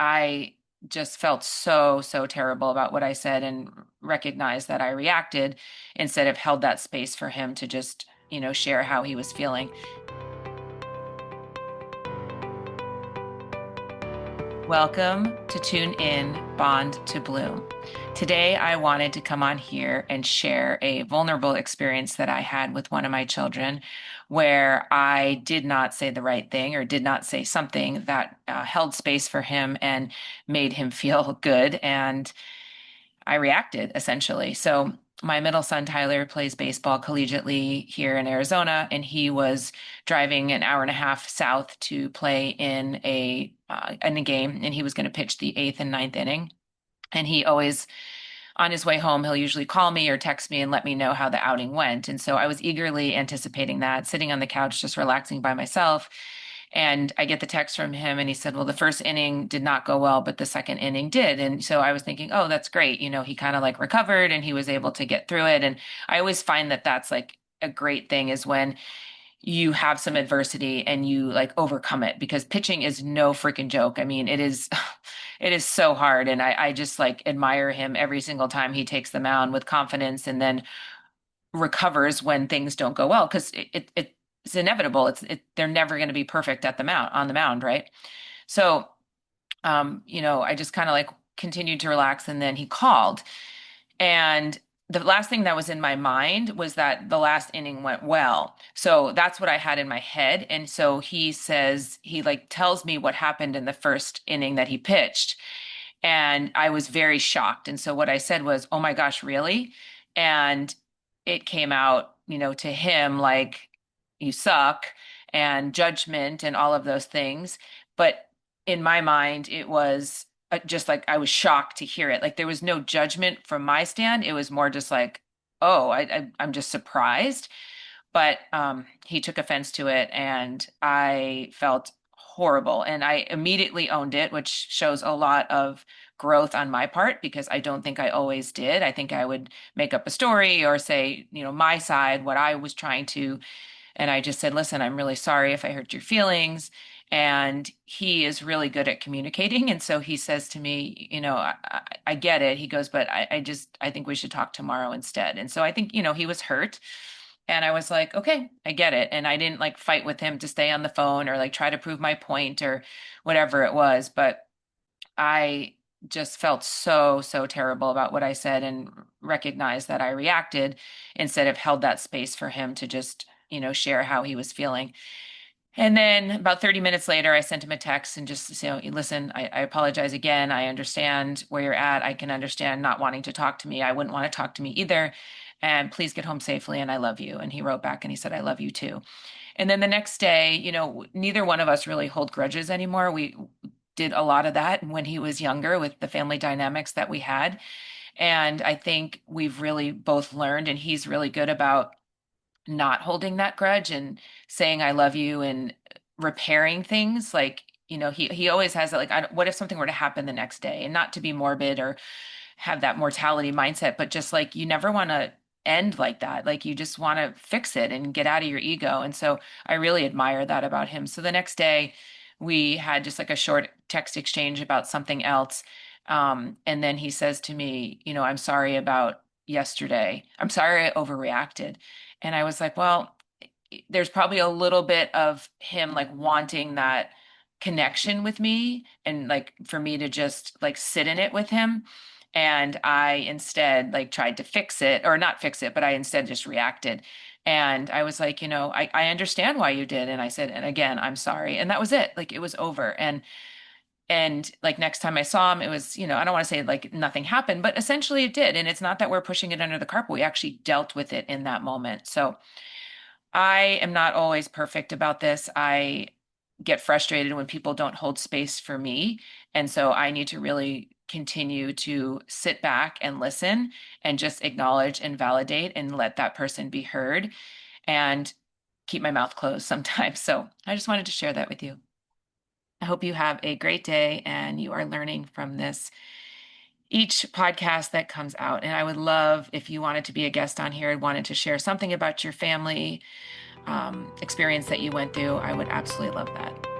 I just felt so terrible about what I said and recognized that I reacted instead of held that space for him to just, share how he was feeling. Welcome to Tune In Bond to Bloom. Today, I wanted to come on here and share a vulnerable experience that I had with one of my children where I did not say the right thing or did not say something that held space for him and made him feel good. And I reacted essentially. So, my middle son, Tyler, plays baseball collegiately here in Arizona, and he was driving an hour and a half south to play in a game, and he was going to pitch the eighth and ninth inning. And he always, on his way home, he'll usually call me or text me and let me know how the outing went. And so I was eagerly anticipating that, sitting on the couch, just relaxing by myself. And I get the text from him and he said, well, the first inning did not go well, but the second inning did. And so I was thinking, oh, that's great. He kind of like recovered and he was able to get through it. And I always find that that's like a great thing is when you have some adversity and you like overcome it because pitching is no freaking joke. I mean, it is it is so hard. And I just like admire him every single time he takes the mound with confidence and then recovers when things don't go well because it's inevitable. They're never going to be perfect at the mound on the mound, right? So I just kind of like continued to relax and then he called. And the last thing that was in my mind was that the last inning went well. So that's what I had in my head. And so he says, he like tells me what happened in the first inning that he pitched. And I was very shocked. And so what I said was, oh my gosh, really? And it came out, to him like, you suck and judgment and all of those things. But in my mind, it was just like I was shocked to hear it. Like there was no judgment from my stand. It was more just like, oh, I'm just surprised. But he took offense to it, and I felt horrible. And I immediately owned it, which shows a lot of growth on my part because I don't think I always did. I think I would make up a story or say, my side, what I was trying to. And I just said, listen, I'm really sorry if I hurt your feelings. And he is really good at communicating. And so he says to me, I get it. He goes, but I think we should talk tomorrow instead. And so I think, he was hurt. And I was like, okay, I get it. And I didn't like fight with him to stay on the phone or like try to prove my point or whatever it was. But I just felt so terrible about what I said and recognized that I reacted instead of held that space for him to just, share how he was feeling. And then about 30 minutes later, I sent him a text and just say, listen, I apologize again. I understand where you're at. I can understand not wanting to talk to me. I wouldn't want to talk to me either. And please get home safely. And I love you. And he wrote back and he said, I love you too. And then the next day, neither one of us really hold grudges anymore. We did a lot of that when he was younger with the family dynamics that we had. And I think we've really both learned, and he's really good about not holding that grudge and saying I love you and repairing things. Like, he always has that, like, what if something were to happen the next day? And not to be morbid or have that mortality mindset, but just like you never want to end like that. Like you just want to fix it and get out of your ego. And so I really admire that about him. So the next day we had just like a short text exchange about something else. And then he says to me, I'm sorry about yesterday. I'm sorry I overreacted. And I was like, well, there's probably a little bit of him like wanting that connection with me and like for me to just like sit in it with him. And I instead like tried to fix it or not fix it, but I instead just reacted. And I was like, I understand why you did. And I said, and again, I'm sorry. And that was it. Like it was over. And like next time I saw him, it was, I don't want to say like nothing happened, but essentially it did. And it's not that we're pushing it under the carpet. We actually dealt with it in that moment. So I am not always perfect about this. I get frustrated when people don't hold space for me. And so I need to really continue to sit back and listen and just acknowledge and validate and let that person be heard and keep my mouth closed sometimes. So I just wanted to share that with you. I hope you have a great day and you are learning from this each podcast that comes out. And I would love if you wanted to be a guest on here and wanted to share something about your family experience that you went through. I would absolutely love that.